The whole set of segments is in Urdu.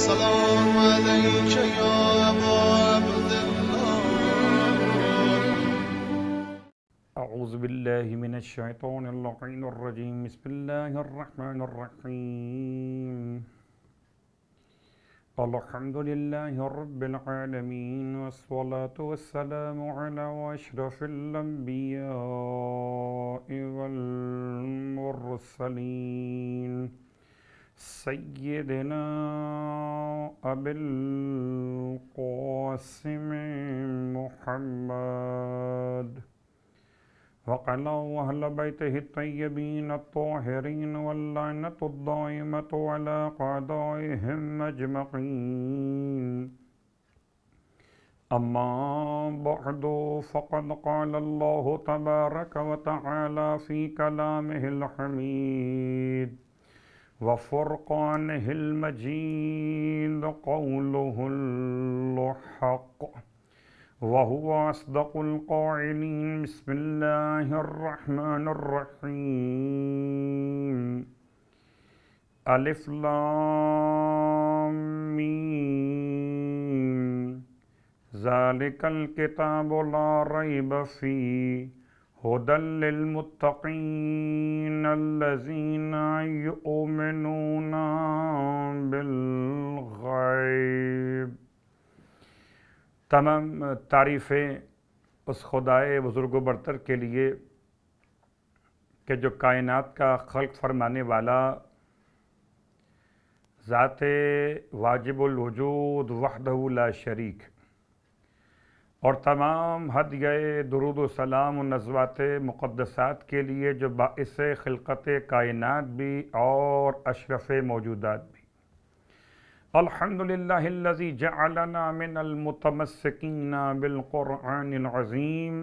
السلام عليك يا أبا عبد الله. اعوذ باللہ من الشیطان اللعین الرجیم بسم اللہ الرحمن الرحیم الحمد للہ رب العالمین والصلاة والسلام علی اشرف الانبیاء والمرسلین سیدنا ابی القاسم محمد وقال أهل بيته الطيبين الطاهرين واللعنة الدائمة على أعدائهم أجمعين. أما بعد فقد قال الله تبارك وتعالى في كلامه الحميد وفرقانه المجيد قوله الحق وهو أصدق القائلين. بسم الله الرحمن الرحيم. ألف لام ميم ذلك الكتاب لا ريب فيه هدى للمتقين الذين يؤمنون بالغيب. تمام تعریفیں اس خدائے بزرگ و برتر کے لیے کہ جو کائنات کا خلق فرمانے والا ذات واجب الوجود وحدہ لا شریک، اور تمام ہدیہ درود و سلام و نزوات مقدسات کے لیے جو باعث خلقت کائنات بھی اور اشرف موجودات بھی. الحمدللہ الذی جعلنا من المتمسکین بالقرآن العظیم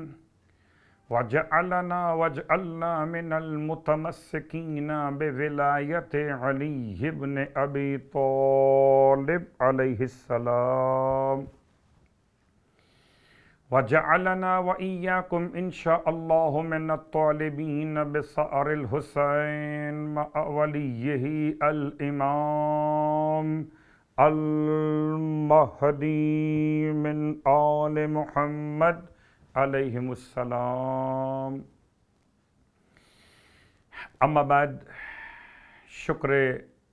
وجعلنا من المتمسکین بولایت علی بن ابی طالب علیہ السلام وجعلنا وإياكم إن شاء الله من الطالبين بثأر الحسين مع وليه الإمام المہدی من آل محمد علیہم السلام. اما بعد، شکر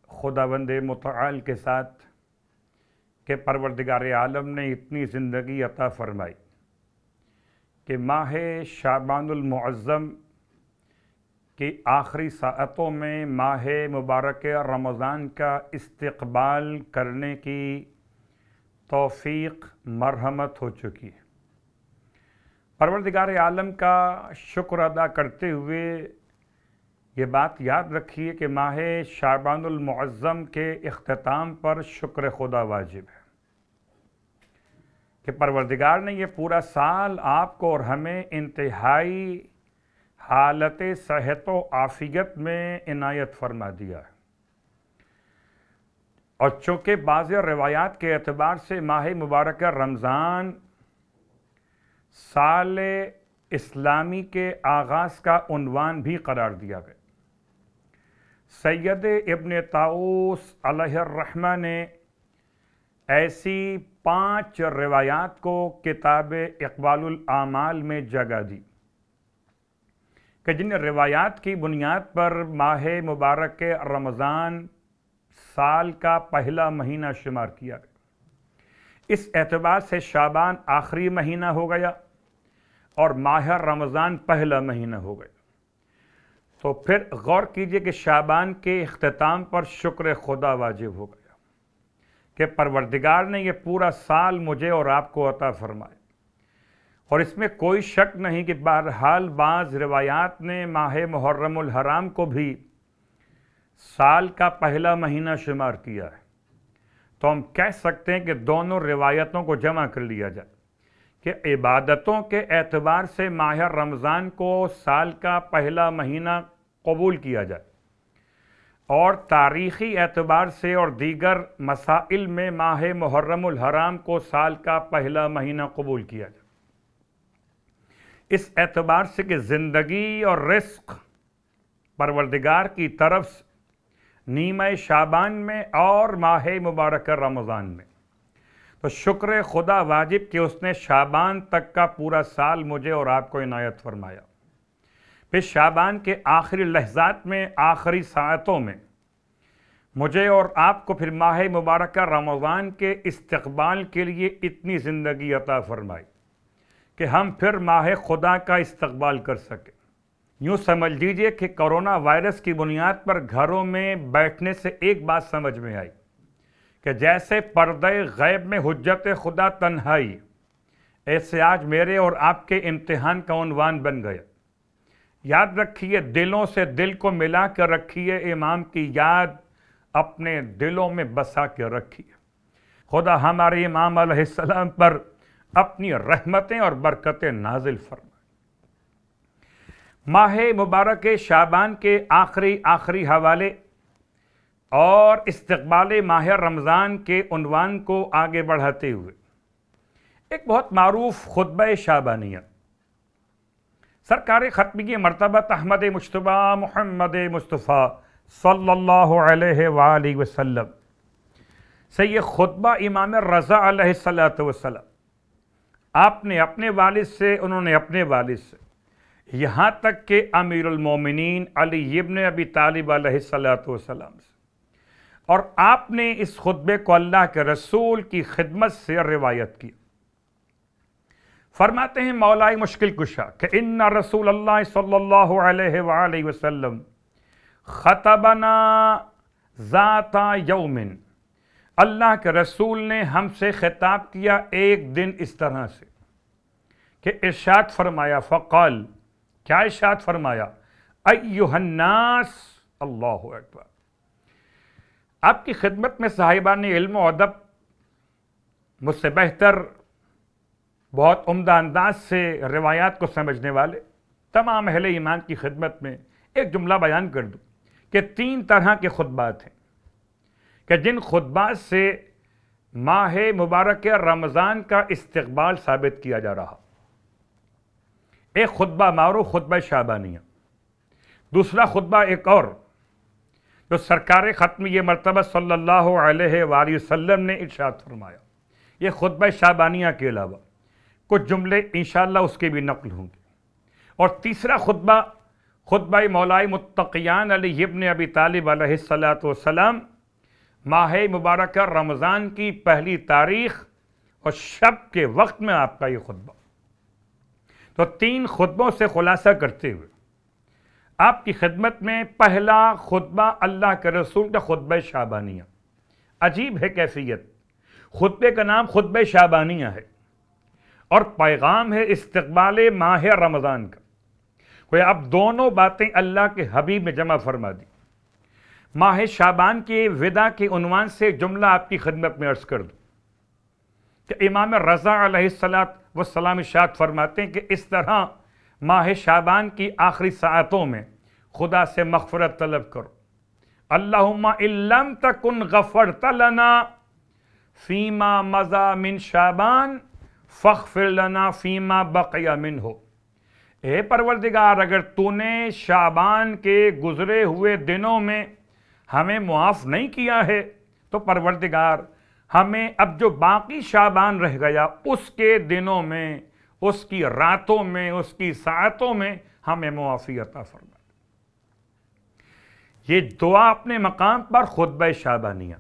خداوند متعال کے ساتھ کہ پروردگار عالم نے اتنی زندگی عطا فرمائی کہ ماہ شعبان المعظم کی آخری ساعتوں میں ماہ مبارک رمضان کا استقبال کرنے کی توفیق مرحمت ہو چکی ہے. پروردگار عالم کا شکر ادا کرتے ہوئے یہ بات یاد رکھیے کہ ماہ شعبان المعظم کے اختتام پر شکر خدا واجب ہے کہ پروردگار نے یہ پورا سال آپ کو اور ہمیں انتہائی حالت صحت و عافیت میں عنایت فرما دیا ہے. اور چونکہ بعض روایات کے اعتبار سے ماہ مبارکہ رمضان سال اسلامی کے آغاز کا عنوان بھی قرار دیا گیا. سید ابن طاؤس علیہ الرحمہ نے ایسی 5 روایات کو کتاب اقبال الاعمال میں جگہ دی کہ جن روایات کی بنیاد پر ماہ مبارک رمضان سال کا پہلا مہینہ شمار کیا گیا. اس اعتبار سے شعبان آخری مہینہ ہو گیا اور ماہ رمضان پہلا مہینہ ہو گیا. تو پھر غور کیجئے کہ شعبان کے اختتام پر شکر خدا واجب ہو گیا کہ پروردگار نے یہ پورا سال مجھے اور آپ کو عطا فرمایا. اور اس میں کوئی شک نہیں کہ بہرحال بعض روایات نے ماہ محرم الحرام کو بھی سال کا پہلا مہینہ شمار کیا ہے. تو ہم کہہ سکتے ہیں کہ دونوں روایتوں کو جمع کر لیا جائے کہ عبادتوں کے اعتبار سے ماہ رمضان کو سال کا پہلا مہینہ قبول کیا جائے، اور تاریخی اعتبار سے اور دیگر مسائل میں ماہ محرم الحرام کو سال کا پہلا مہینہ قبول کیا جائے. اس اعتبار سے کہ زندگی اور رزق پروردگار کی طرف سے نیمہ شعبان میں اور ماہ مبارکہ رمضان میں، تو شکر خدا واجب کہ اس نے شعبان تک کا پورا سال مجھے اور آپ کو عنایت فرمایا، پھر شعبان کے آخری لحظات میں، آخری ساعتوں میں مجھے اور آپ کو پھر ماہ مبارکہ رمضان کے استقبال کے لیے اتنی زندگی عطا فرمائی کہ ہم پھر ماہ خدا کا استقبال کر سکیں۔ یوں سمجھ لیجئے کہ کرونا وائرس کی بنیاد پر گھروں میں بیٹھنے سے ایک بات سمجھ میں آئی کہ جیسے پردہ غیب میں حجت خدا تنہائی، ایسے آج میرے اور آپ کے امتحان کا عنوان بن گیا۔ یاد رکھیے، دلوں سے دل کو ملا کر رکھیے، امام کی یاد اپنے دلوں میں بسا کے رکھیے۔ خدا ہمارے امام علیہ السلام پر اپنی رحمتیں اور برکتیں نازل فرمائے۔ ماہ مبارک شعبان کے آخری حوالے اور استقبال ماہ رمضان کے عنوان کو آگے بڑھاتے ہوئے ایک بہت معروف خطبہ شعبانیہ سرکار ختمی مرتبہ احمد مجتبی محمد مصطفیٰ صلی اللہ علیہ وآلہ وسلم سے یہ خطبہ امام رضا علیہ السلام آپ نے اپنے والد سے، انہوں نے اپنے والد سے، یہاں تک کہ امیر المومنین علی ابن ابی طالب علیہ السلام سے، اور آپ نے اس خطبے کو اللہ کے رسول کی خدمت سے روایت کی۔ فرماتے ہیں مولا مشکل کشا کہ ان رسول اللہ صلی اللہ علیہ وآلہ وسلم خطبنا ذات یوم، اللہ کے رسول نے ہم سے خطاب کیا ایک دن اس طرح سے کہ ارشاد فرمایا، فقال، کیا ارشاد فرمایا؟ ایھا الناس، اللہ اکبر۔ آپ کی خدمت میں صاحبان علم و ادب مجھ سے بہتر بہت عمدہ انداز سے روایات کو سمجھنے والے تمام اہل ایمان کی خدمت میں ایک جملہ بیان کر دوں کہ 3 طرح کے خطبات ہیں کہ جن خطبات سے ماہ مبارک رمضان کا استقبال ثابت کیا جا رہا۔ ایک خطبہ معروف خطبہ شعبانیہ، دوسرا خطبہ ایک اور جو سرکار ختمی مرتبہ صلی اللہ علیہ وآلہ وسلم نے ارشاد فرمایا۔ یہ خطبہ شعبانیہ کے علاوہ کچھ جملے انشاءاللہ اس کے بھی نقل ہوں گے۔ اور تیسرا خطبہ مولا متقیان علی ابن ابی طالب علیہ السلام، ماہ مبارکہ رمضان کی پہلی تاریخ اور شب کے وقت میں آپ کا یہ خطبہ۔ تو 3 خطبوں سے خلاصہ کرتے ہوئے آپ کی خدمت میں پہلا خطبہ اللہ کے رسول کا خطبہ شعبانیہ۔ عجیب ہے کیفیت، خطبے کا نام خطبہ شعبانیہ ہے اور پیغام ہے استقبال ماہ رمضان کا۔ کوئی اب دونوں باتیں اللہ کے حبیب میں جمع فرما دی۔ ماہ شعبان کے وداع کے عنوان سے جملہ آپ کی خدمت میں عرض کر دوں کہ امام رضا علیہ السلام ارشاد فرماتے ہیں کہ اس طرح ماہ شعبان کی آخری ساعتوں میں خدا سے مغفرت طلب کرو۔ اللہم ان لم تکن غفرت لنا فیما مضی من شعبان فاغفر لنا فیما بقی منہ۔ اے پروردگار، اگر تو نے شعبان کے گزرے ہوئے دنوں میں ہمیں معاف نہیں کیا ہے تو پروردگار ہمیں اب جو باقی شعبان رہ گیا اس کے دنوں میں، اس کی راتوں میں، اس کی ساعتوں میں ہمیں معافی عطا فرما۔ یہ دعا اپنے مقام پر خطبہ شعبانیہ۔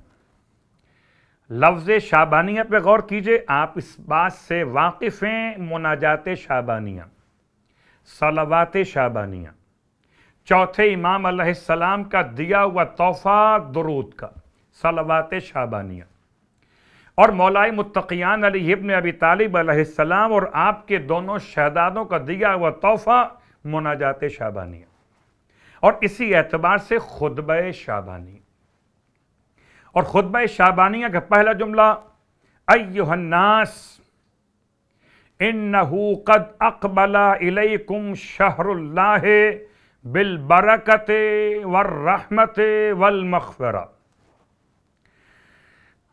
لفظ شعبانیہ پہ غور کیجئے، آپ اس بات سے واقف ہیں، مناجات شعبانیہ، صلوات شعبانیہ، چوتھے امام علیہ السلام کا دیا ہوا تحفہ درود کا صلوات شعبانیہ، اور مولا متقیان علی ابن ابی طالب علیہ السلام اور آپ کے دونوں شہدادوں کا دیا ہوا تحفہ مناجات شعبانیہ، اور اسی اعتبار سے خطبہ شعبانیہ۔ اور خطبہ شعبانیہ کا پہلا جملہ ایھا الناس انہ قد اقبل الیکم شہر اللہ بالبرکۃ والرحمۃ والمغفرہ۔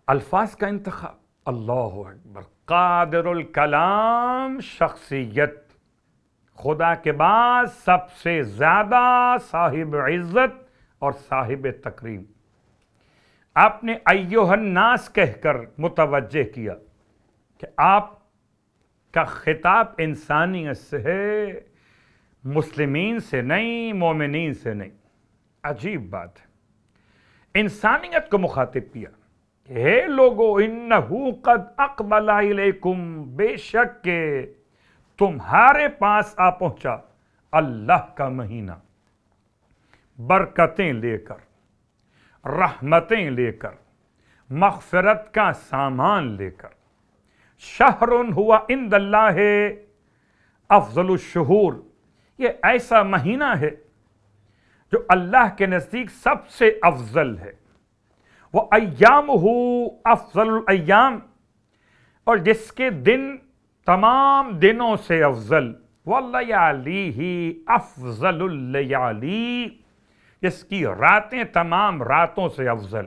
الفاظ کا انتخاب، اللہ اکبر، قادر الکلام شخصیت، خدا کے بعد سب سے زیادہ صاحب عزت اور صاحب تکریم، آپ نے ایھا الناس کہہ کر متوجہ کیا کہ آپ کا خطاب انسانیت سے ہے، مسلمین سے نہیں، مومنین سے نہیں۔ عجیب بات ہے، انسانیت کو مخاطب کیا کہ ہے لوگو انہو قد اقبل الیکم، بے شک کہ تمہارے پاس آ پہنچا اللہ کا مہینہ، برکتیں لے کر، رحمتیں لے کر، مغفرت کا سامان لے کر۔ شہر ہوا عند اللہ افضل الشہور، یہ ایسا مہینہ ہے جو اللہ کے نزدیک سب سے افضل ہے۔ وَأَيَّامُهُ أَفْضَلُ الْأَيَّامِ، اور جس کے دن تمام دنوں سے افضل۔ وَلَيَالِهِ أَفْضَلُ اللَّيَالِي، جس کی راتیں تمام راتوں سے افضل۔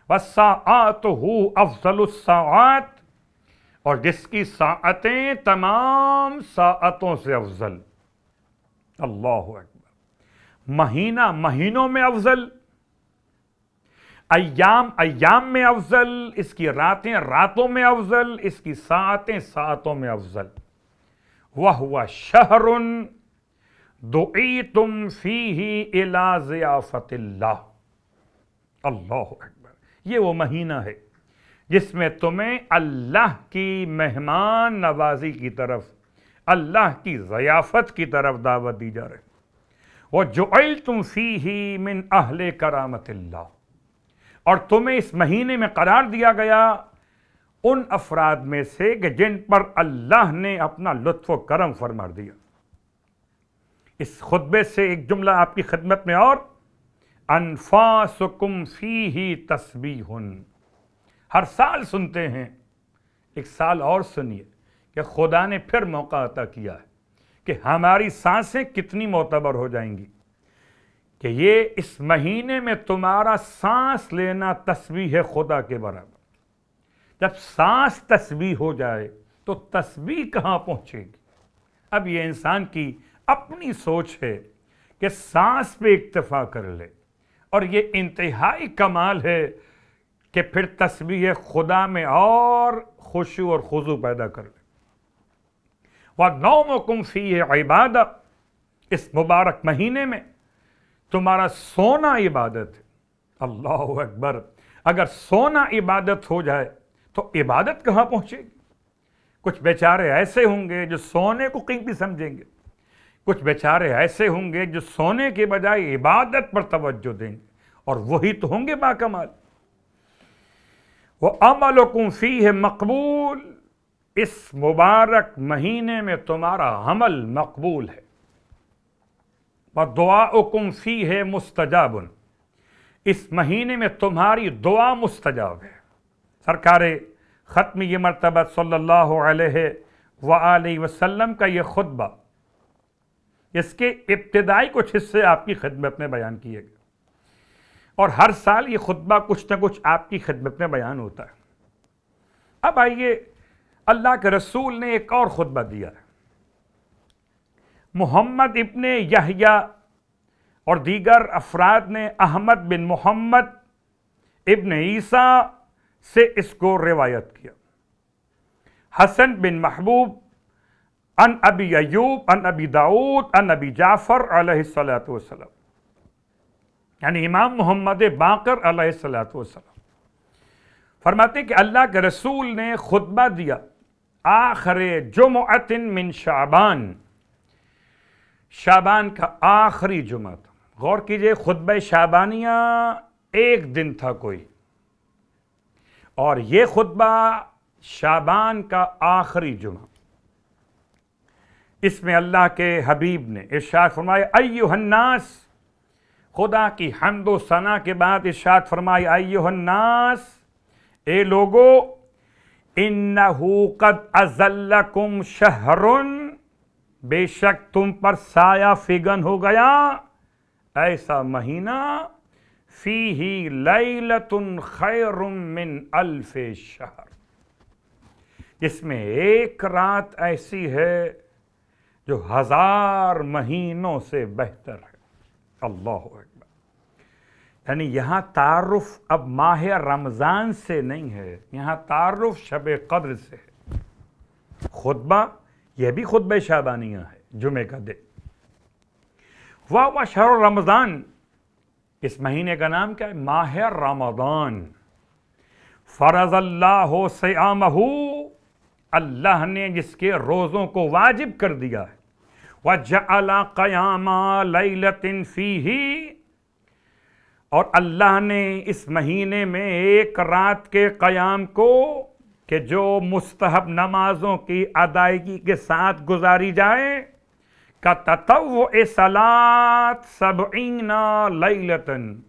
وَسَاعَاتُهُ أَفْضَلُ السَّاعَاتِ، اور جس کی ساعتیں تمام ساعتوں سے افضل۔ اللہ اکبر، مہینہ مہینوں میں افضل، ایام ایام میں افضل، اس کی راتیں راتوں میں افضل، اس کی ساعتیں ساعتوں میں افضل۔ وَهُوَ شَهْرٌ دُعِیتُم فِیہ إِلَىٰ ضِیَافَةِ اللہ۔ اللہ اکبر، یہ وہ مہینہ ہے جس میں تمہیں اللہ کی مہمان نوازی کی طرف، اللہ کی ضیافت کی طرف دعوت دی جا رہی۔ وَجُعِلْتُمْ فِیہ مِنْ أَہْلِ کَرَامَةِ اللہ، اور تمہیں اس مہینے میں قرار دیا گیا ان افراد میں سے کہ جن پر اللہ نے اپنا لطف و کرم فرما دیا۔ اس خطبے سے ایک جملہ آپ کی خدمت میں اور، انفاسکم فیہ تسبیح، ہر سال سنتے ہیں، ایک سال اور سنیے کہ خدا نے پھر موقع عطا کیا ہے کہ ہماری سانسیں کتنی معتبر ہو جائیں گی کہ یہ اس مہینے میں تمہارا سانس لینا تسبیح خدا کے برابر۔ جب سانس تسبیح ہو جائے تو تسبیح کہاں پہنچے گی؟ اب یہ انسان کی اپنی سوچ ہے کہ سانس پہ اکتفا کر لے، اور یہ انتہائی کمال ہے کہ پھر تسبیح خدا میں اور خشوع اور خضوع پیدا کر لے۔ وَنَوْمُكُمْ فِيهِ عِبَادَةٌ، اس مبارک مہینے میں تمہارا سونا عبادت ہے۔ اللہ اکبر، اگر سونا عبادت ہو جائے تو عبادت کہاں پہنچے گی؟ کچھ بیچارے ایسے ہوں گے جو سونے کو قیمتی سمجھیں گے، کچھ بیچارے ایسے ہوں گے جو سونے کے بجائے عبادت پر توجہ دیں گے، اور وہی تو ہوں گے باکمال۔ وَعَمَلُكُمْ فِيهِ مَقْبُولٌ، اس مبارک مہینے میں تمہارا عمل مقبول ہے۔ وَدُعَاؤُكُمْ فِيهِ مُسْتَجَابٌ، اس مہینے میں تمہاری دعا مستجاب ہے۔ سرکار ختمی مرتبہ صلی اللہ علیہ وآلہ وسلم کا یہ خطبہ، اس کے ابتدائی کچھ حصے آپ کی خدمت میں بیان کیے گئے، اور ہر سال یہ خطبہ کچھ نہ کچھ آپ کی خدمت میں بیان ہوتا ہے۔ اب آئیے، اللہ کے رسول نے ایک اور خطبہ دیا ہے۔ محمد ابن یحییٰ اور دیگر افراد نے احمد بن محمد ابن عیسیٰ سے اس کو روایت کیا۔ حسن بن محبوب عن ابی ایوب عن ابی داؤد عن ابی جعفر علیہ السلام، یعنی امام محمد باقر علیہ السلام فرماتے کہ اللہ کے رسول نے خطبہ دیا آخر جمعۃ من شعبان، شعبان کا آخری جمعہ تھا۔ غور کیجئے، خطبہ شعبانیہ ایک دن تھا کوئی، اور یہ خطبہ شعبان کا آخری جمعہ۔ اس میں اللہ کے حبیب نے ارشاد فرمایا ایھا الناس، خدا کی حمد و ثنا کے بعد ارشاد فرمایا ایھا الناس، اے لوگو، انہ قد اظلکم شہر، بے شک تم پر سایہ فگن ہو گیا ایسا مہینہ، فیہ لیلۃ خیر من الف شہر، جس میں ایک رات ایسی ہے جو 1000 مہینوں سے بہتر ہے۔ اللہ اکبر، یعنی یہاں تعارف اب ماہ رمضان سے نہیں ہے، یہاں تعارف شب قدر سے ہے۔ خطبہ یہ بھی خطبہ شعبانیہ ہے، جمعے کا دن۔ وَهُوَ شَهْرُ رمضان، اس مہینے کا نام کیا ہے؟ ماہ رمضان۔ فرض اللہ صیامہ، اللہ نے جس کے روزوں کو واجب کر دیا ہے۔ وَجَعَلَ قَيَامَ لَيْلَةٍ فِيهِ، اور اللہ نے اس مہینے میں ایک رات کے قیام کو کہ جو مستحب نمازوں کی ادائیگی کے ساتھ گزاری جائے، کَتَطَوُّعِ صَلَاةٍ 70 لَيْلَةً،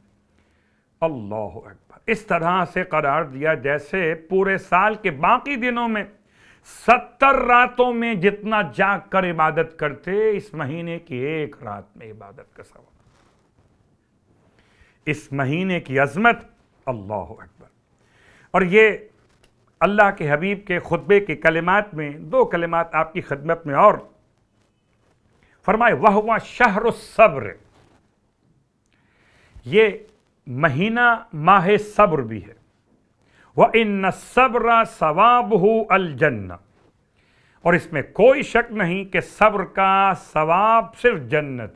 اللہ اکبر، اس طرح سے قرار دیا جیسے پورے سال کے باقی دنوں میں 70 راتوں میں جتنا جاگ کر عبادت کرتے، اس مہینے کی ایک رات میں عبادت کا ثواب۔ اس مہینے کی عظمت، اللہ اکبر۔ اور یہ اللہ کے حبیب کے خطبے کے کلمات میں 2 کلمات آپ کی خدمت میں اور فرمائے، وَهُوَ شَهْرُ الصَّبْرِ، یہ مہینہ ماہ صبر بھی ہے۔ وَإِنَّ الصَّبْرَ ثَوَابُهُ الْجَنَّةُ، اور اس میں کوئی شک نہیں کہ صبر کا ثواب صرف جنت۔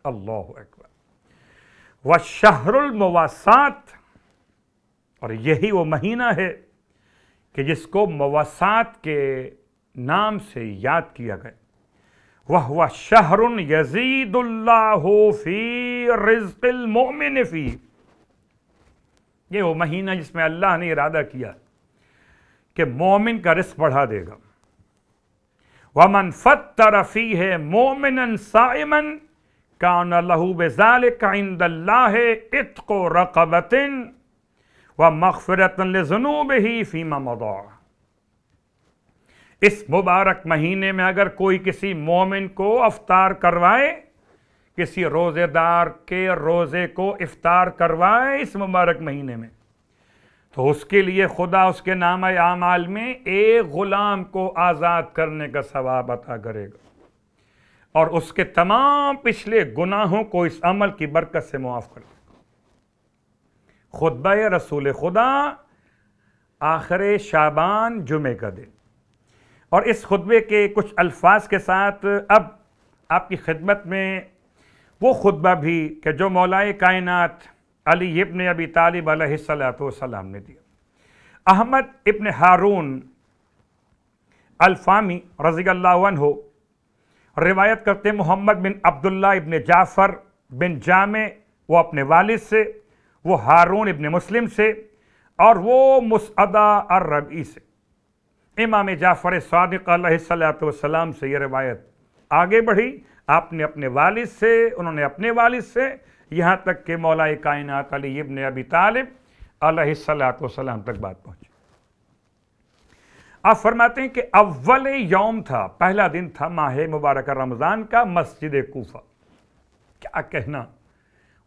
اللہ اکبر۔ وَالشَّهْرُ الْمُوَاسَاةِ، اور یہی وہ مہینہ ہے کہ جس کو مواسات کے نام سے یاد کیا گیا۔ وَهُوَ شَهْرٌ يَزِيدُ اللَّهُ فِي رِزْقِ الْمُؤْمِنِ فِيهِ، یہ وہ مہینہ جس میں اللہ نے ارادہ کیا کہ مومن کا رزق بڑھا دے گا۔ وَمَنْ فَطَّرَ فِيهِ مُؤْمِنًا صَائِمًا كَانَ لَهُ بِذَلِكَ عِنْدَ اللَّهِ عِتْقُ رَقَبَةٍ وَمَغْفِرَةً لِذُنُوبِهِ فِيمَا مَضَىٰ، اس مبارک مہینے میں اگر کوئی کسی مومن کو افطار کروائے، کسی روزے دار کے روزے کو افطار کروائے اس مبارک مہینے میں، تو اس کے لیے خدا اس کے نامہ اعمال میں ایک غلام کو آزاد کرنے کا ثواب عطا کرے گا، اور اس کے تمام پچھلے گناہوں کو اس عمل کی برکت سے معاف کر دے گا۔ خطبہ رسول خدا، آخر شعبان، جمعے کا دن۔ اور اس خطبے کے کچھ الفاظ کے ساتھ اب آپ کی خدمت میں وہ خطبہ بھی کہ جو مولائے کائنات علی ابن ابی طالب علیہ السلام نے دیا۔ احمد ابن ہارون الفامی رضی اللہ عنہ روایت کرتے محمد بن عبداللہ ابن جعفر بن جامع، وہ اپنے والد سے، وہ ہارون ابن مسلم سے، اور وہ مسعدہ الربعی سے۔ امام جعفر صادق علیہ السلام سے یہ روایت آگے بڑھی، آپ نے اپنے والد سے، انہوں نے اپنے والد سے، یہاں تک کہ مولا کائنات علی ابن ابی طالب علیہ السلام تک بات پہنچی۔ آپ فرماتے ہیں کہ اول یوم تھا، پہلا دن تھا ماہ مبارکہ رمضان کا، مسجد کوفہ۔ کیا کہنا،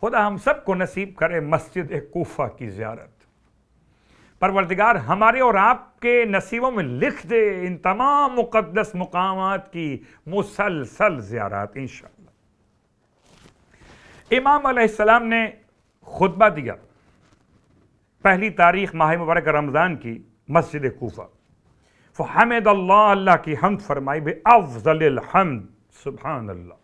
خدا ہم سب کو نصیب کرے مسجد کوفہ کی زیارت۔ پروردگار ہمارے اور آپ کے نصیبوں میں لکھ دے ان تمام مقدس مقامات کی مسلسل زیارات انشاءاللہ۔ امام علیہ السلام نے خطبہ دیا پہلی تاریخ ماہ مبارک رمضان کی مسجد کوفہ۔ فحمد اللہ، اللہ کی حمد فرمائی، بافضل الحمد، سبحان اللہ۔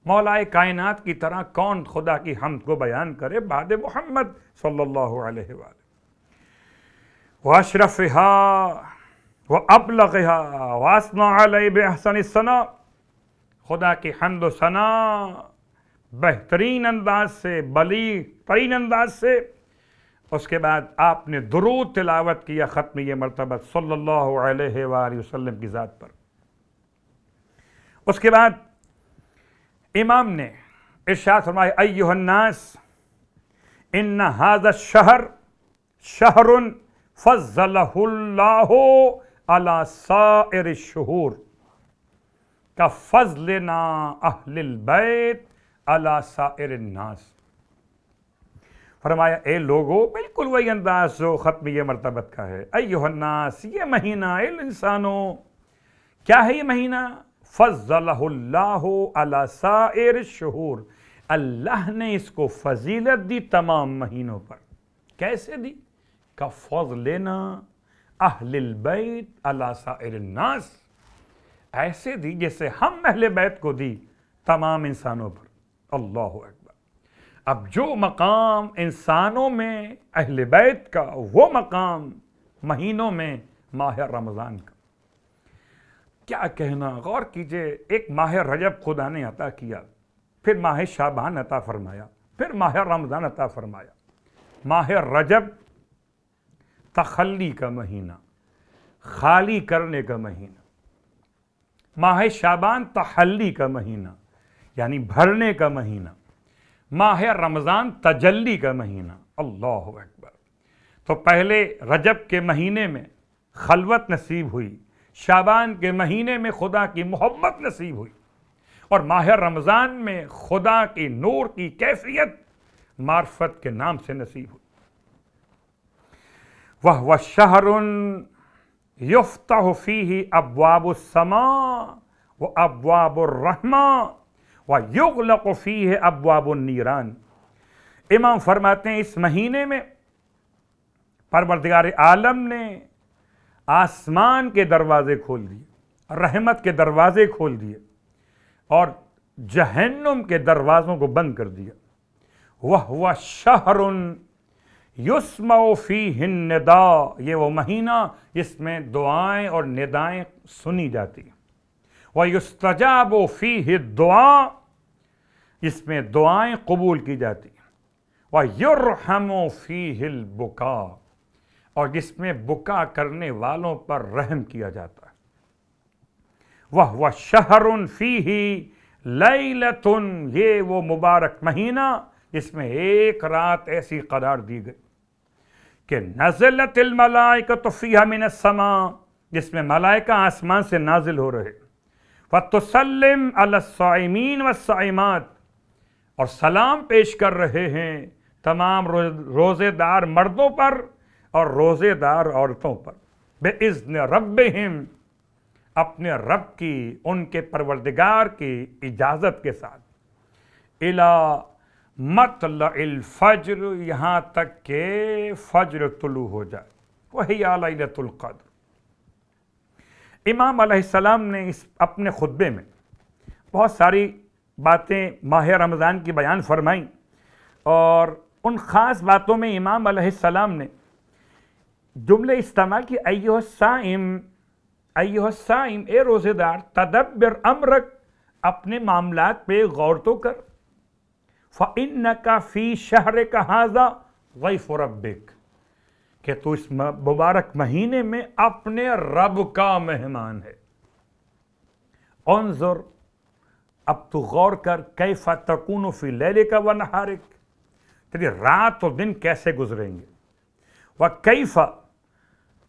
مولا کائنات کی طرح کون خدا کی حمد کو بیان کرے بعد محمد صلی اللہ علیہ وآلہ، واشرفها وابلغها واسنا علیہ باحسن الثناء، خدا کی حمد و ثنا بہترین انداز سے، بلیغ ترین انداز سے۔ اس کے بعد آپ نے درود تلاوت کیا ختم یہ مرتبہ صلی اللہ علیہ وآلہ وسلم کی ذات پر۔ اس کے بعد امام نے ارشاد فرمایا، ایھا الناس ان ھذا الشہر شہر فضلہ اللہ علی سائر الشہور کفضلنا اہل البیت علی سائر الناس۔ فرمایا اے لوگو، بالکل وہی انداز جو ختم یہ مرتبت کا ہے۔ ایھا الناس، یہ مہینہ، اے انسانوں، کیا ہے یہ مہینہ؟ فضلہ اللہ علی سائر الشہور، اللہ نے اس کو فضیلت دی تمام مہینوں پر. کیسے دی؟ کفضلنا اہل البیت علی سائر الناس. ایسے دی جیسے ہم اہل بیت کو دی تمام انسانوں پر. اللہ اکبر. اب جو مقام انسانوں میں اہل بیت کا، وہ مقام مہینوں میں ماہ رمضان کا. کیا کہنا، غور کیجئے. ایک ماہ رجب خدا نے عطا کیا، پھر ماہ شعبان عطا فرمایا، پھر ماہ رمضان عطا فرمایا. ماہ رجب تخلی کا مہینہ، خالی کرنے کا مہینہ. ماہ شعبان تحلی کا مہینہ یعنی بھرنے کا مہینہ. ماہ رمضان تجلی کا مہینہ. اللہ اکبر. تو پہلے رجب کے مہینے میں خلوت نصیب ہوئی، شعبان کے مہینے میں خدا کی محبت نصیب ہوئی، اور ماہ رمضان میں خدا کی نور کی کیفیت معرفت کے نام سے نصیب ہوئی. وَهُوَ شَهْرٌ يُفْتَحُ فِيهِ أَبْوَابُ السَّمَاءِ وَأَبْوَابُ الرَّحْمَةِ وَيُغْلَقُ فِيهِ أَبْوَابُ النِّيرَانِ. امام فرماتے ہیں اس مہینے میں پروردگار عالم نے آسمان کے دروازے کھول دیے، رحمت کے دروازے کھول دیے، اور جہنم کے دروازوں کو بند کر دیا. وَهُوَ شَهْرٌ یسمع فیہ النداء. یہ وہ مہینہ جس میں دعائیں اور ندائیں سنی جاتی ہیں. وَیُسْتَجَابُ فِیہ الدُّعَاء. جس میں دعائیں قبول کی جاتی ہیں. وَیُرْحَمُ فِیہ الْبُکَاء. اور جس میں بکا کرنے والوں پر رحم کیا جاتا ہے. وَهُوَ شَهْرٌ فِیہ لَیْلَةٌ. یہ وہ مبارک مہینہ جس میں ایک رات ایسی قرار دی گئی کہ نزلت الملائکۃ فیہا من السماء. جس میں ملائکہ آسمان سے نازل ہو رہے. فَتُسَلِّمْ عَلَى الصَّائِمِينَ وَالصَّائِمَاتِ. اور سلام پیش کر رہے ہیں تمام روزے دار مردوں پر اور روزے دار عورتوں پر. بِإِذْنِ رَبِّهِمْ. اپنے رب کی، ان کے پروردگار کی اجازت کے ساتھ. إِلَى مطلع الفجر. یہاں تک کہ فجر طلوع ہو جائے. وَهِيَ لَيْلَةُ الْقَدْرِ. امام علیہ السلام نے اس اپنے خطبے میں بہت ساری باتیں ماہ رمضان کی بیان فرمائیں، اور ان خاص باتوں میں امام علیہ السلام نے جملے استعمال کی. ایھا الصائم، ایھا الصائم، اے روزے دار، تدبر امرک، اپنے معاملات پہ غور تو کر. فَإِنَّكَ فِي شَهْرِكَ هَذَا ضَيْفُ رَبِّكَ. کہ تو اس مبارک مہینے میں اپنے رب کا مہمان ہے. انظر، اب تو غور کر، کیف تکون فی لیلک و نہارک. تیری رات اور دن کیسے گزریں گے. وکیف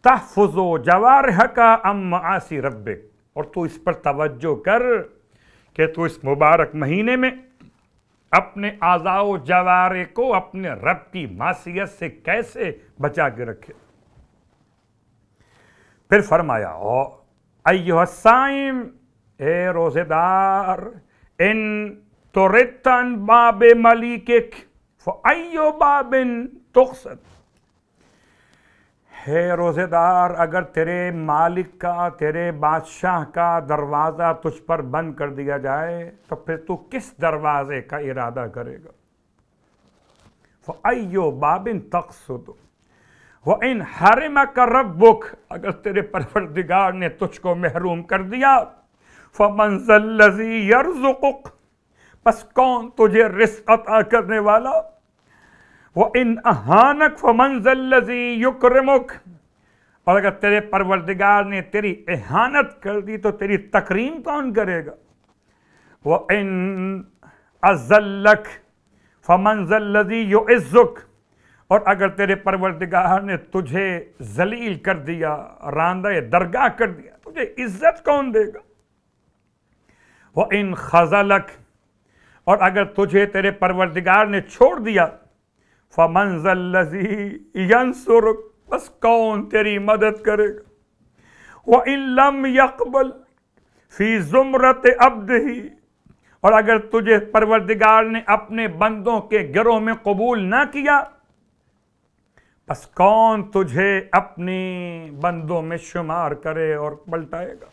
تحفظ جوارحک عن معاصی ربک. اور تو اس پر توجہ کر کہ تو اس مبارک مہینے میں اپنے اعضاء و جوارح کو اپنے رب کی معصیت سے کیسے بچا کے رکھے. پھر فرمایا، ایھا الصائم، اے روزے دار، ان تردت عن باب ملیکک فأی باب تقصد. ہے روزے دار، اگر تیرے مالک کا، تیرے بادشاہ کا دروازہ تجھ پر بند کر دیا جائے تو پھر تو کس دروازے کا ارادہ کرے گا. فأی باب تقصد. وإن حرمک ربک، اگر تیرے پروردگار نے تجھ کو محروم کر دیا، فمن ذا الذی یرزقک، پس کون تجھے رزق عطا کرنے والا. وَإِنْ أَهَانَكَ فَمَنْ ذَا الَّذِي يُكْرِمُكَ. اور اگر تیرے پروردگار نے تیری اہانت کر دی تو تیری تکریم کون کرے گا. وَإِنْ أَذَلَّكَ فَمَنْ ذَا الَّذِي يُعِزُّكَ. اور اگر تیرے پروردگار نے تجھے ذلیل کر دیا، راندہ درگاہ کر دیا، تجھے عزت کون دے گا. وَإِنْ خَذَلَكَ. اور اگر تجھے تیرے پروردگار نے چھوڑ دیا، فَمَنْ ذَا الَّذِي يَنْصُرُكَ. بس کون تیری مدد کرے گا. وَإِن لَمْ يَقْبَلْ فِي زُمْرَةِ عَبْدِهِ اور اگر تجھے پروردگار نے اپنے بندوں کے گروہ میں قبول نہ کیا بس کون تجھے اپنے بندوں میں شمار کرے اور پلٹائے گا۔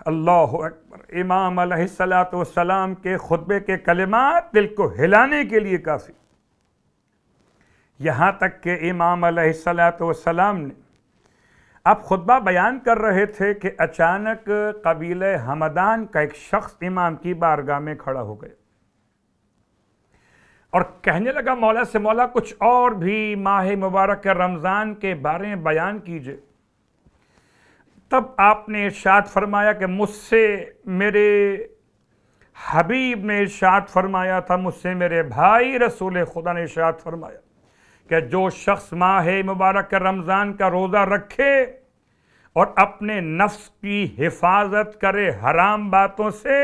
اللہ اکبر۔ امام علیہ السلام کے خطبے کے کلمات دل کو ہلانے کے لیے کافی، یہاں تک کہ امام علیہ السلام نے اب خطبہ بیان کر رہے تھے کہ اچانک قبیلہ ہمدان کا ایک شخص امام کی بارگاہ میں کھڑا ہو گیا اور کہنے لگا مولا سے مولا کچھ اور بھی ماہ مبارک رمضان کے بارے میں بیان کیجئے۔ تب آپ نے ارشاد فرمایا کہ مجھ سے میرے حبیب نے ارشاد فرمایا تھا، مجھ سے میرے بھائی رسول خدا نے ارشاد فرمایا کہ جو شخص ماہ مبارک رمضان کا روزہ رکھے اور اپنے نفس کی حفاظت کرے حرام باتوں سے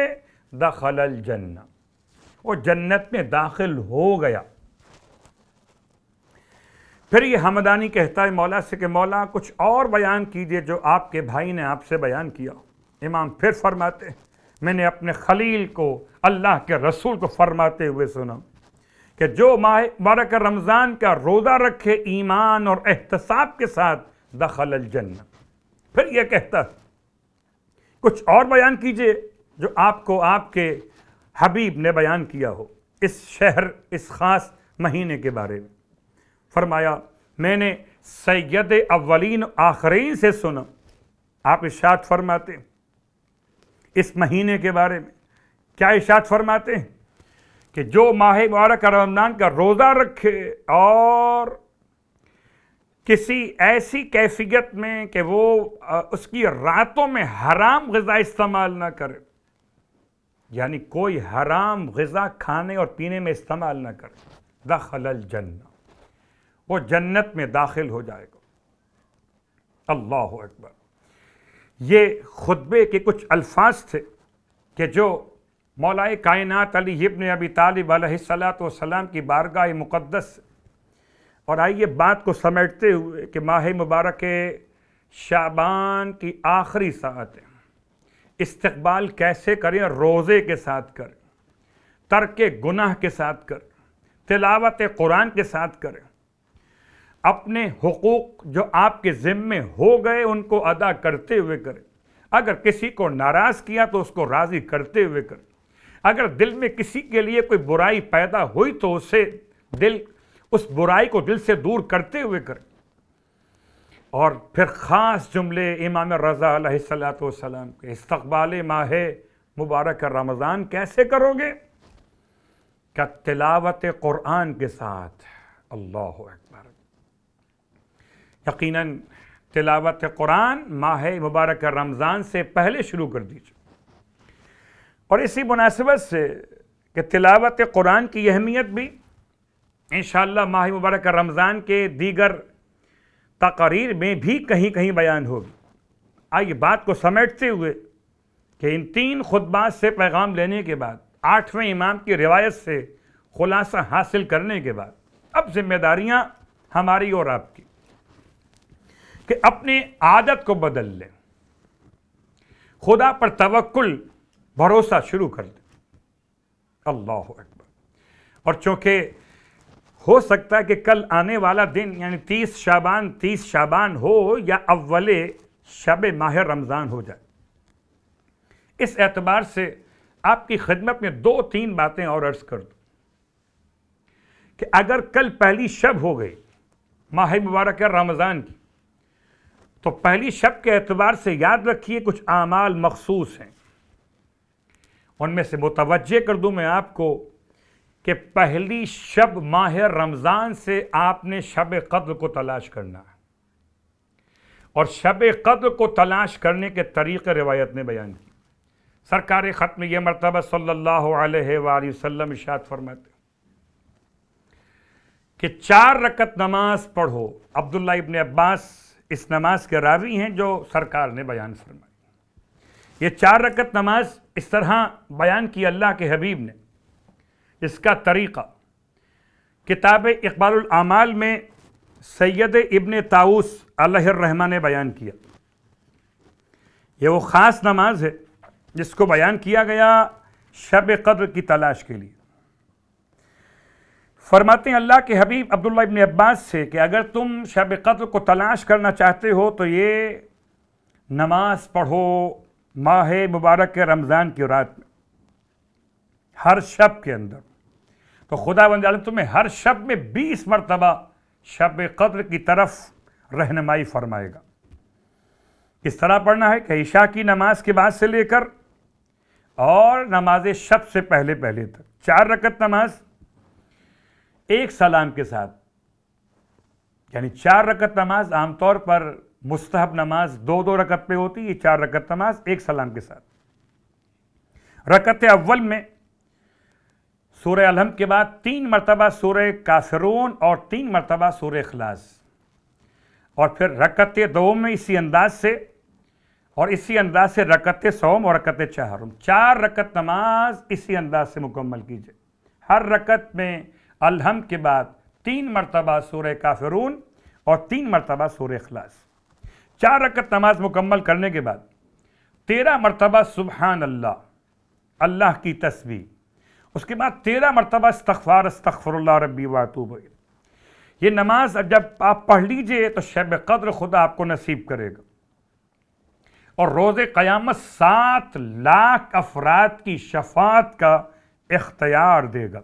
دخل الجنہ، وہ جنت میں داخل ہو گیا۔ پھر یہ ہمدانی کہتا ہے مولا سے کہ مولا کچھ اور بیان کیجئے جو آپ کے بھائی نے آپ سے بیان کیا۔ امام پھر فرماتے ہیں میں نے اپنے خلیل کو، اللہ کے رسول کو فرماتے ہوئے سنا کہ جو ماہ مبارک رمضان کا روزہ رکھے ایمان اور احتساب کے ساتھ دخل الجنہ۔ پھر یہ کہتا کچھ اور بیان کیجئے جو آپ کو آپ کے حبیب نے بیان کیا ہو اس شہر، اس خاص مہینے کے بارے میں۔ فرمایا میں نے سید اولین آخرین سے سنا، آپ ارشاد فرماتے ہیں اس مہینے کے بارے میں کیا ارشاد فرماتے ہیں کہ جو ماہ مبارک رمضان کا روزہ رکھے اور کسی ایسی کیفیت میں کہ وہ اس کی راتوں میں حرام غذا استعمال نہ کرے، یعنی کوئی حرام غذا کھانے اور پینے میں استعمال نہ کرے، دخل الجنہ، وہ جنت میں داخل ہو جائے گا۔ اللہ اکبر۔ یہ خطبے کے کچھ الفاظ تھے کہ جو مولا کائنات علی ابن ابی طالب علیہ السلام کی بارگاہ مقدس سے، اور آئیے بات کو سمیٹتے ہوئے کہ ماہ مبارک شعبان کی آخری ساعتیں استقبال کیسے کریں، روزے کے ساتھ کریں، ترک گناہ کے ساتھ کریں، تلاوت قرآن کے ساتھ کریں، اپنے حقوق جو آپ کے ذمے ہو گئے ان کو ادا کرتے ہوئے کریں، اگر کسی کو ناراض کیا تو اس کو راضی کرتے ہوئے کریں، اگر دل میں کسی کے لیے کوئی برائی پیدا ہوئی تو اس برائی کو دل سے دور کرتے ہوئے کریں۔ اور پھر خاص جملے امام رضا علیہ السلام کے استقبال ماہ مبارک رمضان کیسے کرو گے؟ کہ تلاوت قرآن کے ساتھ۔ اللہ اکبر۔ یقیناً تلاوت قرآن ماہ مبارک رمضان سے پہلے شروع کر دیجیے، اور اسی مناسبت سے کہ تلاوت قرآن کی اہمیت بھی انشاءاللہ ماہ مبارک رمضان کے دیگر تقاریر میں بھی کہیں کہیں بیان ہوگی۔ آئیے بات کو سمیٹتے ہوئے کہ ان 3 خطبات سے پیغام لینے کے بعد، 8ویں امام کی روایت سے خلاصہ حاصل کرنے کے بعد، اب ذمہ داریاں ہماری اور آپ کی کہ اپنے عادت کو بدل لیں، خدا پر توکل، بھروسہ شروع کر دیں۔ اللہ اکبر۔ اور چونکہ ہو سکتا ہے کہ کل آنے والا دن یعنی 30 شعبان ہو یا اول شب ماہ رمضان ہو جائے، اس اعتبار سے آپ کی خدمت میں 2-3 باتیں اور عرض کر دوں کہ اگر کل پہلی شب ہو گئی ماہ مبارک رمضان کی، تو پہلی شب کے اعتبار سے یاد رکھیے کچھ اعمال مخصوص ہیں، ان میں سے متوجہ کر دوں میں آپ کو کہ پہلی شب ماہ رمضان سے آپ نے شب قدر کو تلاش کرنا ہے، اور شب قدر کو تلاش کرنے کے طریقے روایت نے بیان کی۔ سرکار ختم یہ مرتبہ صلی اللہ علیہ وآلہ وسلم ارشاد فرماتے کہ 4 رکعت نماز پڑھو۔ عبداللہ ابن عباس اس نماز کے راوی ہیں جو سرکار نے بیان فرمائی۔ یہ 4 رکعت نماز اس طرح بیان کی اللہ کے حبیب نے، اس کا طریقہ کتاب اقبال الاعمال میں سید ابن طاؤس علیہ الرحمہ نے بیان کیا۔ یہ وہ خاص نماز ہے جس کو بیان کیا گیا شب قدر کی تلاش کے لیے۔ فرماتے ہیں اللہ کے حبیب عبداللہ ابن عباس سے کہ اگر تم شب قدر کو تلاش کرنا چاہتے ہو تو یہ نماز پڑھو ماہ مبارک رمضان کی رات میں، ہر شب کے اندر۔ تو خدا بند عالم تمہیں ہر شب میں 20 مرتبہ شب قدر کی طرف رہنمائی فرمائے گا۔ کس طرح پڑھنا ہے کہ عشاء کی نماز کے بعد سے لے کر اور نماز شب سے پہلے تک 4 رکعت نماز ایک سلام کے ساتھ، یعنی 4 رکعت نماز عام طور پر مستحب نماز 2 رکعت پہ ہوتی ہے، 4 رکعت نماز ایک سلام کے ساتھ۔ رکعت اول میں سورہ الحمد کے بعد 3 مرتبہ سورہ کافرون اور 3 مرتبہ سورہ اخلاص، اور پھر رکعت دوم میں اسی انداز سے رکعت سوم اور رکعت چہارم، 4 رکعت نماز اسی انداز سے مکمل کیجئے۔ ہر رکعت میں الحمد کے بعد 3 مرتبہ سورہ کافرون اور 3 مرتبہ سورہ اخلاص۔ 4 رکعت نماز مکمل کرنے کے بعد 13 مرتبہ سبحان اللہ، اللہ کی تسبیح، اس کے بعد 13 مرتبہ استغفر اللہ ربی واتوب الیہ۔ یہ نماز جب آپ پڑھ لیجئے تو شب قدر خدا آپ کو نصیب کرے گا، اور روز قیامت 7 لاکھ افراد کی شفاعت کا اختیار دے گا۔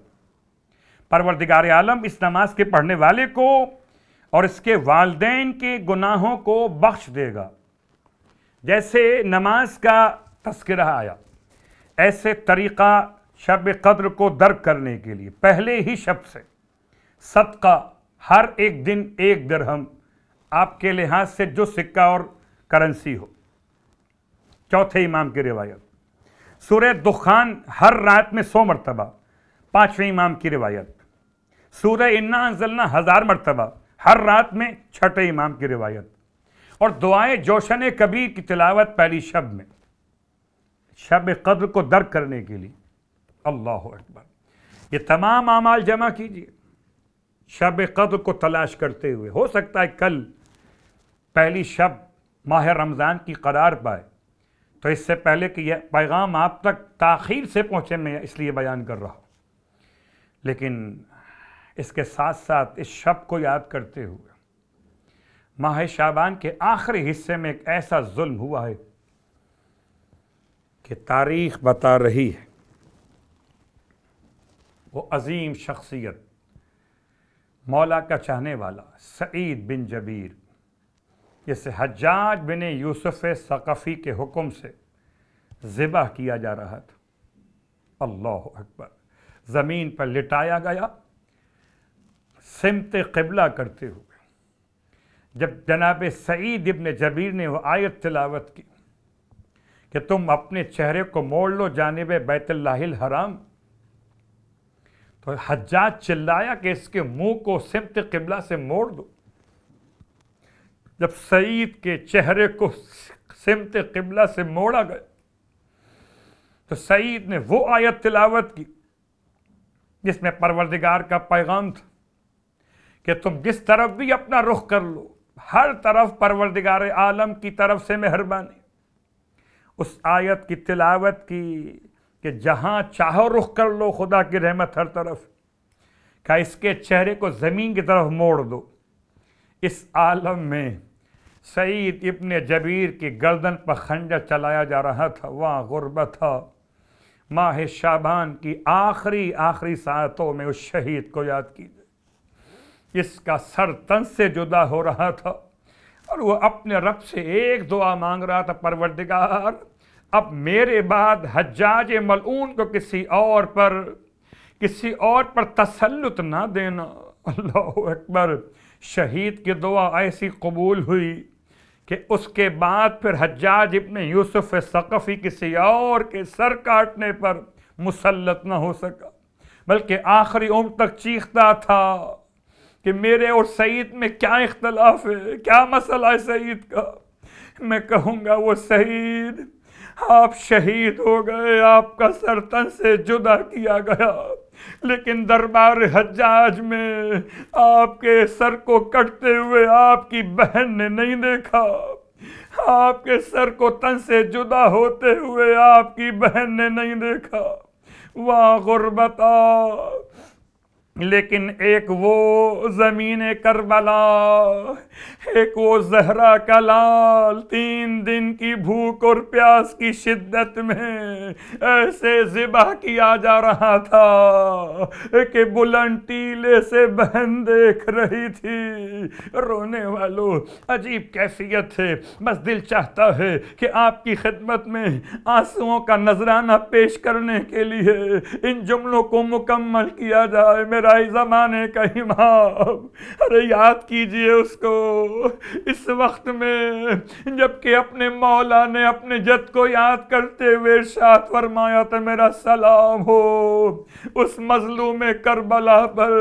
پروردگار عالم اس نماز کے پڑھنے والے کو اور اس کے والدین کے گناہوں کو بخش دے گا۔ جیسے نماز کا تذکرہ آیا، ایسے طریقہ شب قدر کو درک کرنے کے لیے پہلے ہی شب سے صدقہ ہر ایک دن 1 درہم، آپ کے لحاظ سے جو سکہ اور کرنسی ہو۔ چوتھے امام کی روایت سورہ دخان ہر رات میں 100 مرتبہ، 5ویں امام کی روایت سورہ انا انزلنا 1000 مرتبہ ہر رات میں، 6ٹھے امام کی روایت، اور دعائے جوشن کبیر کی تلاوت پہلی شب میں شب قدر کو درک کرنے کے لیے۔ اللہ اکبر۔ یہ تمام اعمال جمع کیجئے شب قدر کو تلاش کرتے ہوئے۔ ہو سکتا ہے کل پہلی شب ماہ رمضان کی قرار پائے، تو اس سے پہلے کہ یہ پیغام آپ تک تاخیر سے پہنچے میں اس لیے بیان کر رہا ہوں، لیکن اس کے ساتھ ساتھ اس شب کو یاد کرتے ہوئے ماہ شعبان کے آخری حصے میں ایک ایسا ظلم ہوا ہے کہ تاریخ بتا رہی ہے، وہ عظیم شخصیت مولا کا چاہنے والا سعید بن جبیر، جسے حجاج بن یوسف ثقفی کے حکم سے ذبح کیا جا رہا تھا۔ اللہ اکبر۔ زمین پر لٹایا گیا سمت قبلہ کرتے ہوئے۔ جب جناب سعید ابن جبیر نے وہ آیت تلاوت کی کہ تم اپنے چہرے کو موڑ لو جانب بیت اللہ الحرام، تو حجاج چلایا کہ اس کے منہ کو سمت قبلہ سے موڑ دو۔ جب سعید کے چہرے کو سمت قبلہ سے موڑا گیا تو سعید نے وہ آیت تلاوت کی جس میں پروردگار کا پیغام تھا کہ تم جس طرف بھی اپنا رخ کر لو، ہر طرف پروردگار عالم کی طرف سے مہربانی۔ اس آیت کی تلاوت کی کہ جہاں چاہو رخ کر لو خدا کی رحمت ہر طرف، کہ اس کے چہرے کو زمین کی طرف موڑ دو۔ اس عالم میں سعید ابن جبیر کی گردن پر خنجر چلایا جا رہا تھا، وہاں غربت تھا۔ ماہ شعبان کی آخری ساعتوں میں اس شہید کو یاد کیجیے، اس کا سر تن سے جدا ہو رہا تھا، اور وہ اپنے رب سے ایک دعا مانگ رہا تھا، پروردگار اب میرے بعد حجاج ملعون کو کسی اور پر تسلط نہ دینا۔ اللہ اکبر۔ شہید کی دعا ایسی قبول ہوئی کہ اس کے بعد پھر حجاج ابن یوسف ثقفی کسی اور کے سر کاٹنے پر مسلط نہ ہو سکا، بلکہ آخری عمر تک چیختا تھا کہ میرے اور سعید میں کیا اختلاف ہے، کیا مسئلہ ہے سعید کا۔ میں کہوں گا وہ سعید، آپ شہید ہو گئے، آپ کا سر تن سے جدا کیا گیا، لیکن دربار حجاج میں آپ کے سر کو کٹتے ہوئے آپ کی بہن نے نہیں دیکھا۔ آپ کے سر کو تن سے جدا ہوتے ہوئے آپ کی بہن نے نہیں دیکھا، وہاں غربت لیکن ایک وہ زمین کربلا، ایک وہ زہرا کا لال 3 دن کی بھوک اور پیاس کی شدت میں ایسے ذبح کیا جا رہا تھا کہ بلند ٹیلے سے بہن دیکھ رہی تھی۔ رونے والوں، عجیب کیفیت ہے، بس دل چاہتا ہے کہ آپ کی خدمت میں آنسوؤں کا نذرانہ پیش کرنے کے لیے ان جملوں کو مکمل کیا جائے۔ میرا زمانے کا امام، ارے یاد کیجئے اس کو اس وقت میں جبکہ اپنے مولا نے اپنے جد کو یاد کرتے ہوئے ارشاد فرمایا تھا، میرا سلام ہو اس مظلوم کربلا پر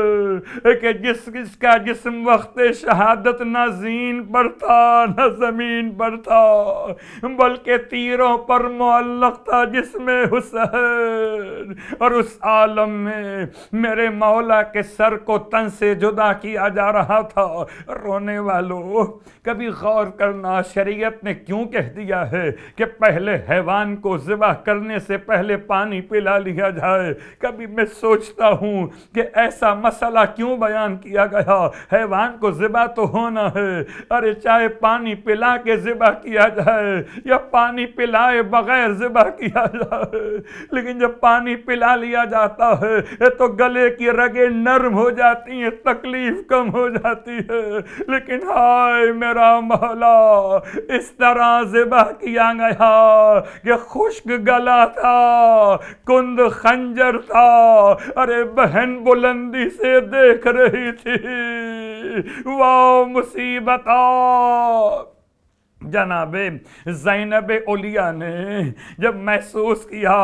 کہ جس کا جسم وقت شہادت نہ زین پر تھا نہ زمین پر تھا بلکہ تیروں پر معلق تھا جسم حسین، اور اس عالم میں میرے مولا کے سر کو تن سے جدا کیا جا رہا تھا۔ رونے والوں، کبھی غور کرنا شریعت نے کیوں کہہ دیا ہے کہ پہلے حیوان کو ذبح کرنے سے پہلے پانی پلا لیا جائے؟ کبھی میں سوچتا ہوں کہ ایسا مسئلہ کیوں بیان کیا گیا؟ حیوان کو ذبح تو ہونا ہے، ارے چاہے پانی پلا کے ذبح کیا جائے یا پانی پلائے بغیر ذبح کیا جائے، لیکن جب پانی پلا لیا جاتا ہے تو گلے کی رگیں نرم ہو جاتی ہیں، تکلیف کم ہو جاتی ہے، لیکن ہائے میرا مولا اس طرح ذبح کیا گیا کہ خشک گلا تھا، کند خنجر تھا، ارے بہن بلندی سے دیکھ رہی تھی۔ واہ مصیبت! جناب زینب اولیاء نے جب محسوس کیا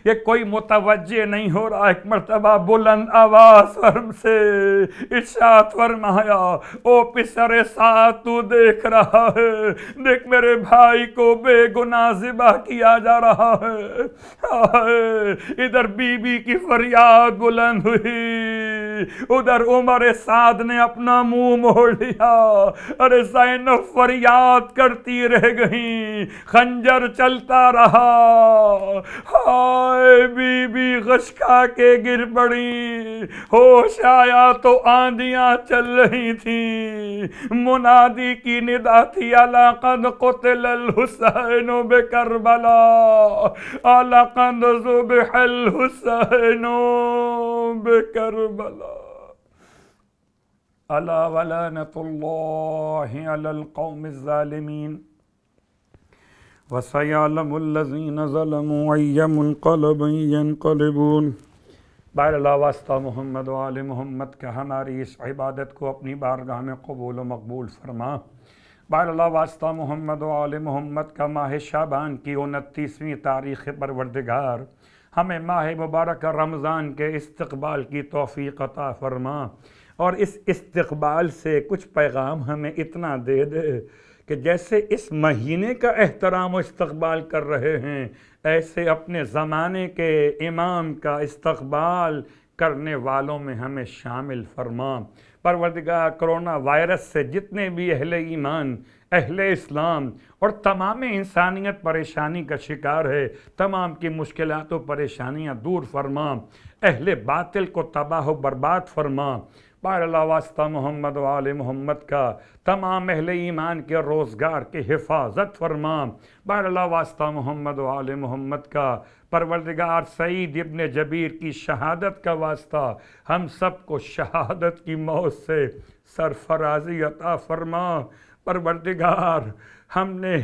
کہ کوئی متوجہ نہیں ہو رہا، ایک مرتبہ بلند آواز فرم سے ارشاد فرمایا، او پسر سعد تو دیکھ رہا ہے، دیکھ میرے بھائی کو بے گناہ ذبح کیا جا رہا ہے۔ ادھر بی بی کی فریاد بلند ہوئی، ادھر عمر سعد نے اپنا منہ موڑ لیا، ارے زینب فریاد کرتی رہ گئیں، خنجر چلتا رہا، ہائے بی بی غش کھا کے گر پڑی، ہوش آیا تو آندیاں چل رہی تھیں، منادی کی ندا تھی، الا قد قتل الحسین بکربلا، الا قد ذبح الحسین بکربلا، الا ولعنۃ اللہ علی القوم الظالمین وسیعلم الذین ظلموا ای منقلب ینقلبون۔ بہر اللہ واسطہ محمد و آل محمد کا ہماری اس عبادت کو اپنی بارگاہ میں قبول و مقبول فرما۔ بہر اللہ واسطہ محمد و آل محمد کا ماہ شعبان کی 29ویں تاریخ پروردگار ہمیں ماہ مبارک رمضان کے استقبال کی توفیق عطا فرما، اور اس استقبال سے کچھ پیغام ہمیں اتنا دے دے کہ جیسے اس مہینے کا احترام و استقبال کر رہے ہیں، ایسے اپنے زمانے کے امام کا استقبال کرنے والوں میں ہمیں شامل فرما۔ پروردگار، کرونا وائرس سے جتنے بھی اہل ایمان، اہل اسلام اور تمام انسانیت پریشانی کا شکار ہے، تمام کی مشکلات و پریشانیاں دور فرما، اہل باطل کو تباہ و برباد فرما۔ بہر اللہ واسطہ محمد و آل محمد کا تمام اہل ایمان کے روزگار کی حفاظت فرما۔ بہر اللہ واسطہ محمد و آل محمد کا پروردگار سعید ابن جبیر کی شہادت کا واسطہ ہم سب کو شہادت کی موت سے سرفرازی عطا فرما۔ پروردگار، ہم نے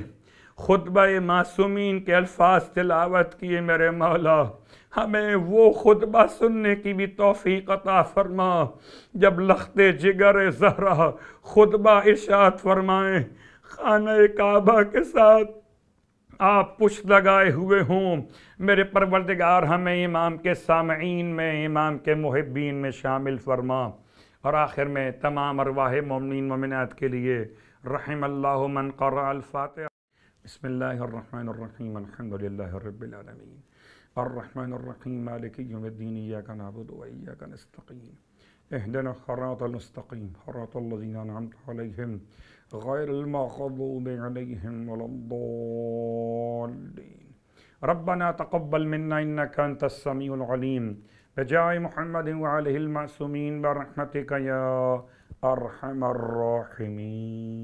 خطبہ معصومین کے الفاظ تلاوت کیے، میرے مولا ہمیں وہ خطبہ سننے کی بھی توفیق عطا فرما جب لخت جگر زہرا خطبہ ارشاد فرمائیں، خانہ کعبہ کے ساتھ آپ پشت لگائے ہوئے ہوں۔ میرے پروردگار، ہمیں امام کے سامعین میں، امام کے محبین میں شامل فرما۔ اور آخر میں تمام ارواح مومنین مومنات کے لیے رحم اللہ من قرأ الفاتحہ۔ بسم اللہ الرحمن الرحیم، الحمدللہ رب العالمین، الرحمن الرحیم، مالک یوم الدین، ایاک نعبد و ایاک نستعین، اہدنا الصراط المستقیم، صراط الذین انعمت علیہم غير المغضوب عليهم ولا الضالين. ربنا تقبل منا إنك أنت السميع العليم بجاه محمد وعليه المعصومين برحمتك يا أرحم الراحمين.